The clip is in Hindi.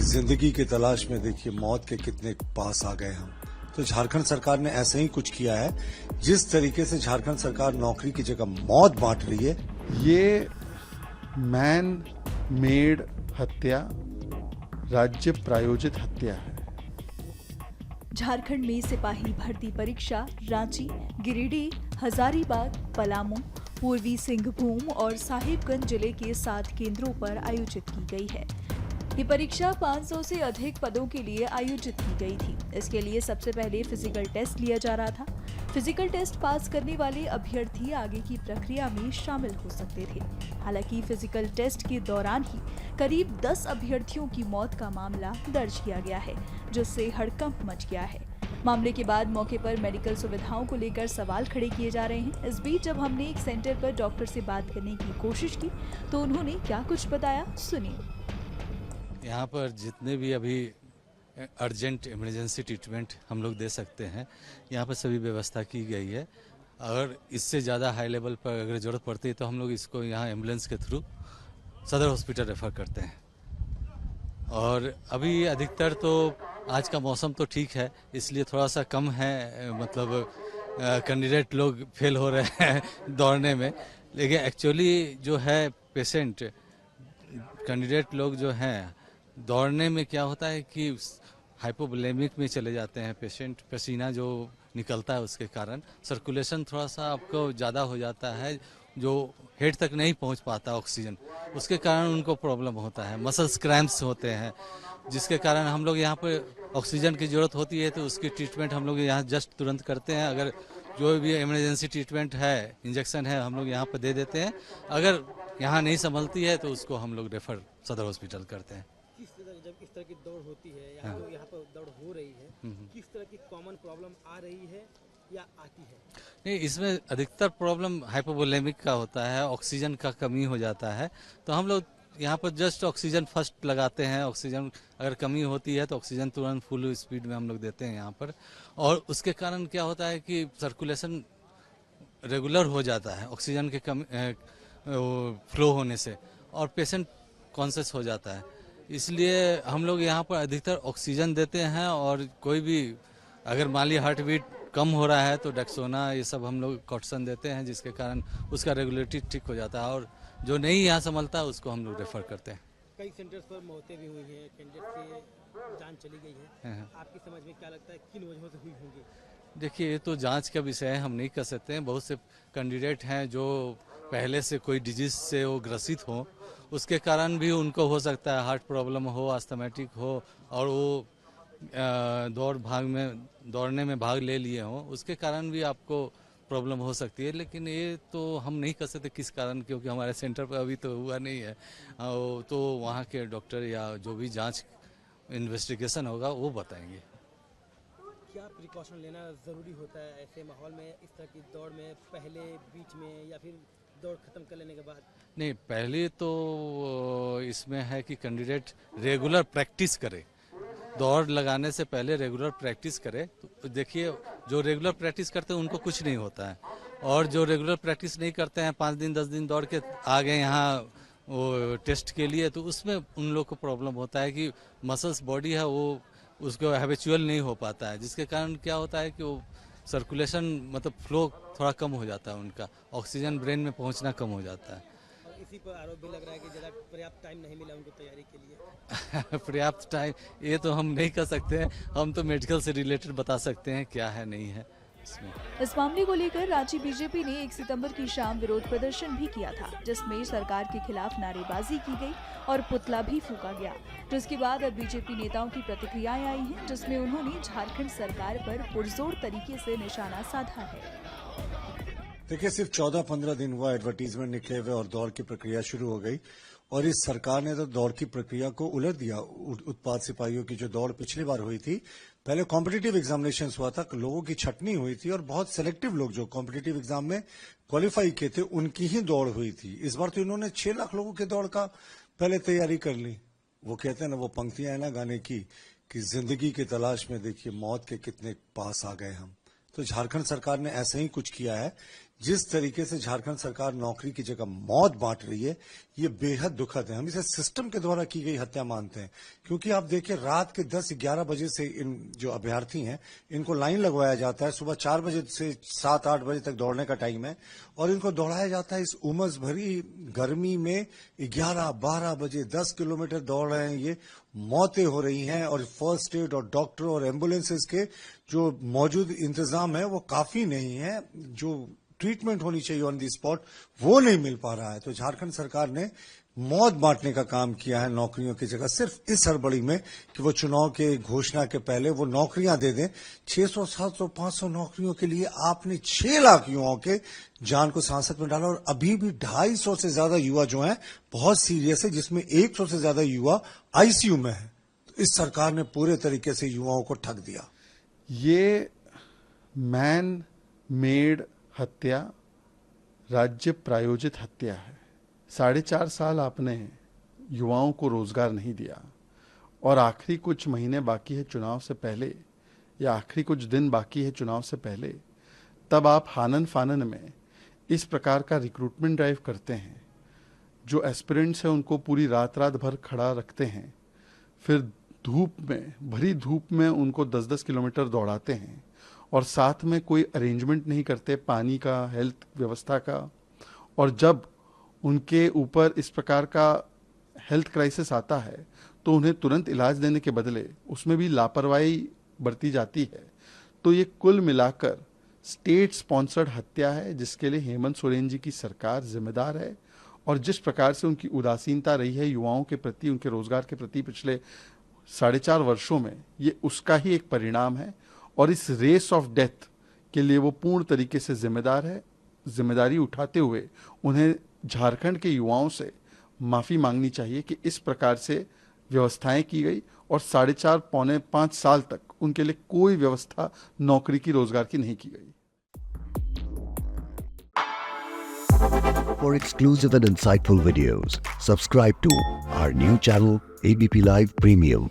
जिंदगी की तलाश में देखिए मौत के कितने पास आ गए हम। तो झारखंड सरकार ने ऐसे ही कुछ किया है। जिस तरीके से झारखंड सरकार नौकरी की जगह मौत बांट रही है, ये मैन मेड हत्या, राज्य प्रायोजित हत्या है। झारखंड में सिपाही भर्ती परीक्षा रांची, गिरिडीह, हजारीबाग, पलामू, पूर्वी सिंहभूम और साहिबगंज जिले के 7 केंद्रों पर आयोजित की गई है। ये परीक्षा 500 से अधिक पदों के लिए आयोजित की गई थी। इसके लिए सबसे पहले फिजिकल टेस्ट लिया जा रहा था। फिजिकल टेस्ट पास करने वाले अभ्यर्थी आगे की प्रक्रिया में शामिल हो सकते थे। हालांकि फिजिकल टेस्ट के दौरान ही करीब 10 अभ्यर्थियों की मौत का मामला दर्ज किया गया है, जिससे हड़कंप मच गया है। मामले के बाद मौके पर मेडिकल सुविधाओं को लेकर सवाल खड़े किए जा रहे हैं। इस बीच जब हमने एक सेंटर पर डॉक्टर से बात करने की कोशिश की तो उन्होंने क्या कुछ बताया, सुनिए। यहाँ पर जितने भी अभी अर्जेंट इमरजेंसी ट्रीटमेंट हम लोग दे सकते हैं, यहाँ पर सभी व्यवस्था की गई है। अगर इससे ज़्यादा हाई लेवल पर अगर ज़रूरत पड़ती है तो हम लोग इसको यहाँ एम्बुलेंस के थ्रू सदर हॉस्पिटल रेफ़र करते हैं। और अभी अधिकतर तो आज का मौसम तो ठीक है, इसलिए थोड़ा सा कम है, मतलब कैंडिडेट लोग फेल हो रहे हैं दौड़ने में। लेकिन एक्चुअली जो है पेशेंट कैंडिडेट लोग जो हैं दौड़ने में क्या होता है कि हाइपोवोलेमिक में चले जाते हैं पेशेंट। पसीना जो निकलता है उसके कारण सर्कुलेशन थोड़ा सा आपको ज़्यादा हो जाता है, जो हेड तक नहीं पहुंच पाता ऑक्सीजन, उसके कारण उनको प्रॉब्लम होता है। मसल्स क्रैम्प्स होते हैं, जिसके कारण हम लोग यहाँ पर ऑक्सीजन की ज़रूरत होती है तो उसकी ट्रीटमेंट हम लोग यहाँ जस्ट तुरंत करते हैं। अगर जो भी इमरजेंसी ट्रीटमेंट है, इंजेक्शन है, हम लोग यहाँ पर दे देते हैं। अगर यहाँ नहीं संभलती है तो उसको हम लोग रेफर सदर हॉस्पिटल करते हैं। जब इस तरह की दौड़ होती है या तो यहाँ पर दौड़ हो रही है, किस तरह की कॉमन प्रॉब्लम आ रही है या आती है? नहीं, इसमें अधिकतर प्रॉब्लम हाइपोवोलेमिक का होता है, ऑक्सीजन का कमी हो जाता है। तो हम लोग यहाँ पर जस्ट ऑक्सीजन फर्स्ट लगाते हैं। ऑक्सीजन अगर कमी होती है तो ऑक्सीजन तुरंत फुल स्पीड में हम लोग देते हैं यहाँ पर। और उसके कारण क्या होता है कि सर्कुलेशन रेगुलर हो जाता है ऑक्सीजन के फ्लो होने से, और पेशेंट कॉन्शियस हो जाता है। इसलिए हम लोग यहाँ पर अधिकतर ऑक्सीजन देते हैं। और कोई भी अगर मान लीजिए हार्ट बीट कम हो रहा है तो डेक्सोना ये सब हम लोग कॉटसन देते हैं, जिसके कारण उसका रेगुलेटरी ठीक हो जाता है। और जो नहीं यहाँ संभलता उसको हम लोग रेफर करते हैं। कई सेंटर्स पर मौतें भी हुई हैं, कैंडिडेट की जान चली गई है। आपकी समझ में क्या लगता है किन वजहों से हुई होंगी? देखिए, ये तो जांच का विषय है, हम नहीं कर सकते हैं। बहुत से कैंडिडेट हैं जो पहले से कोई डिजीज से वो ग्रसित हो, उसके कारण भी उनको हो सकता है हार्ट प्रॉब्लम हो, अस्थमैटिक हो, और वो दौड़ने में भाग ले लिए हों, उसके कारण भी आपको प्रॉब्लम हो सकती है। लेकिन ये तो हम नहीं कर सकते किस कारण, क्योंकि हमारे सेंटर पर अभी तो हुआ नहीं है। तो वहाँ के डॉक्टर या जो भी जांच इन्वेस्टिगेशन होगा वो बताएंगे। क्या प्रिकॉशन लेना ज़रूरी होता है ऐसे माहौल में, इस तरह की दौड़ में, पहले, बीच में या फिर दौड़ खत्म कर लेने के बाद? नहीं, पहले तो इसमें है कि कैंडिडेट रेगुलर प्रैक्टिस करे। दौड़ लगाने से पहले रेगुलर प्रैक्टिस करे। तो देखिए, जो रेगुलर प्रैक्टिस करते हैं उनको कुछ नहीं होता है, और जो रेगुलर प्रैक्टिस नहीं करते हैं, 5 दिन 10 दिन दौड़ के आ गए यहाँ वो टेस्ट के लिए, तो उसमें उन लोग को प्रॉब्लम होता है कि मसल्स बॉडी है वो उसको हैबिचुअल नहीं हो पाता है, जिसके कारण क्या होता है कि वो सर्कुलेशन मतलब फ्लो थोड़ा कम हो जाता है, उनका ऑक्सीजन ब्रेन में पहुंचना कम हो जाता है। और इसी पर आरोप भी लग रहा है कि ज़्यादा पर्याप्त टाइम नहीं मिला उनको तैयारी के लिए। पर्याप्त टाइम ये तो हम नहीं कर सकते हैं। हम तो मेडिकल से रिलेटेड बता सकते हैं क्या है नहीं है इसमें। इस मामले को लेकर रांची बीजेपी ने 1 सितंबर की शाम विरोध प्रदर्शन भी किया था, जिसमें सरकार के खिलाफ नारेबाजी की गई और पुतला भी फूंका गया। जिसके बाद अब बीजेपी नेताओं की प्रतिक्रियाएं आई हैं, जिसमें उन्होंने झारखंड सरकार पर पुरजोर तरीके से निशाना साधा है। देखिए, सिर्फ 14-15 दिन हुआ एडवर्टीजमेंट निकले हुए और दौड़ की प्रक्रिया शुरू हो गई, और इस सरकार ने तो दौड़ की प्रक्रिया को उलट दिया। उत्पाद सिपाहियों की जो दौड़ पिछली बार हुई थी, पहले कॉम्पिटिटिव एग्जामिनेशन हुआ था, लोगों की छटनी हुई थी, और बहुत सिलेक्टिव लोग जो कॉम्पिटिटिव एग्जाम में क्वालिफाई किए थे उनकी ही दौड़ हुई थी। इस बार तो इन्होंने 6 लाख लोगों की दौड़ का पहले तैयारी कर ली। वो कहते हैं ना, वो पंक्तियां है ना गाने की कि जिंदगी की तलाश में देखिए मौत के कितने पास आ गए हम। तो झारखंड सरकार ने ऐसे ही कुछ किया है। जिस तरीके से झारखंड सरकार नौकरी की जगह मौत बांट रही है, ये बेहद दुखद है। हम इसे सिस्टम के द्वारा की गई हत्या मानते हैं, क्योंकि आप देखिए रात के 10-11 बजे से इन जो अभ्यर्थी हैं इनको लाइन लगवाया जाता है। सुबह 4 बजे से 7-8 बजे तक दौड़ने का टाइम है और इनको दौड़ाया जाता है इस उमस भरी गर्मी में। 11-12 बजे 10 किलोमीटर दौड़ रहे हैं, ये मौतें हो रही हैं और फर्स्ट एड और डॉक्टर और एम्बुलेंसेस के जो मौजूद इंतजाम है वो काफी नहीं है। जो ट्रीटमेंट होनी चाहिए ऑन दी स्पॉट वो नहीं मिल पा रहा है। तो झारखंड सरकार ने मौत बांटने का काम किया है नौकरियों की जगह, सिर्फ इस हड़बड़ी में कि वो चुनाव के घोषणा के पहले वो नौकरियां दे दें। 600, 700, 500 नौकरियों के लिए आपने 6 लाख युवाओं के जान को सांसत में डाला और अभी भी 250 से ज्यादा युवा जो हैं बहुत सीरियस है, जिसमें 100 से ज्यादा युवा आईसीयू में है। तो इस सरकार ने पूरे तरीके से युवाओं को ठग दिया। ये मैन मेड हत्या राज्य प्रायोजित हत्या है। 4.5 साल आपने युवाओं को रोजगार नहीं दिया और आखिरी कुछ महीने बाकी है चुनाव से पहले या आखिरी कुछ दिन बाकी है चुनाव से पहले, तब आप हानन फानन में इस प्रकार का रिक्रूटमेंट ड्राइव करते हैं। जो एस्पिरेंट्स हैं उनको पूरी रात भर खड़ा रखते हैं, फिर भरी धूप में उनको 10-10 किलोमीटर दौड़ाते हैं और साथ में कोई अरेंजमेंट नहीं करते पानी का, हेल्थ व्यवस्था का। और जब उनके ऊपर इस प्रकार का हेल्थ क्राइसिस आता है तो उन्हें तुरंत इलाज देने के बदले उसमें भी लापरवाही बरती जाती है। तो ये कुल मिलाकर स्टेट स्पॉन्सर्ड हत्या है, जिसके लिए हेमंत सोरेन जी की सरकार जिम्मेदार है। और जिस प्रकार से उनकी उदासीनता रही है युवाओं के प्रति, उनके रोजगार के प्रति पिछले 4.5 वर्षों में, ये उसका ही एक परिणाम है। और इस रेस ऑफ डेथ के लिए वो पूर्ण तरीके से जिम्मेदार है। जिम्मेदारी उठाते हुए उन्हें झारखंड के युवाओं से माफ़ी मांगनी चाहिए कि इस प्रकार से व्यवस्थाएं की गई और 4.5 पौने 5 साल तक उनके लिए कोई व्यवस्था नौकरी की, रोजगार की नहीं की गई। For exclusive and insightful videos, subscribe to our new channel ABP Live Premium.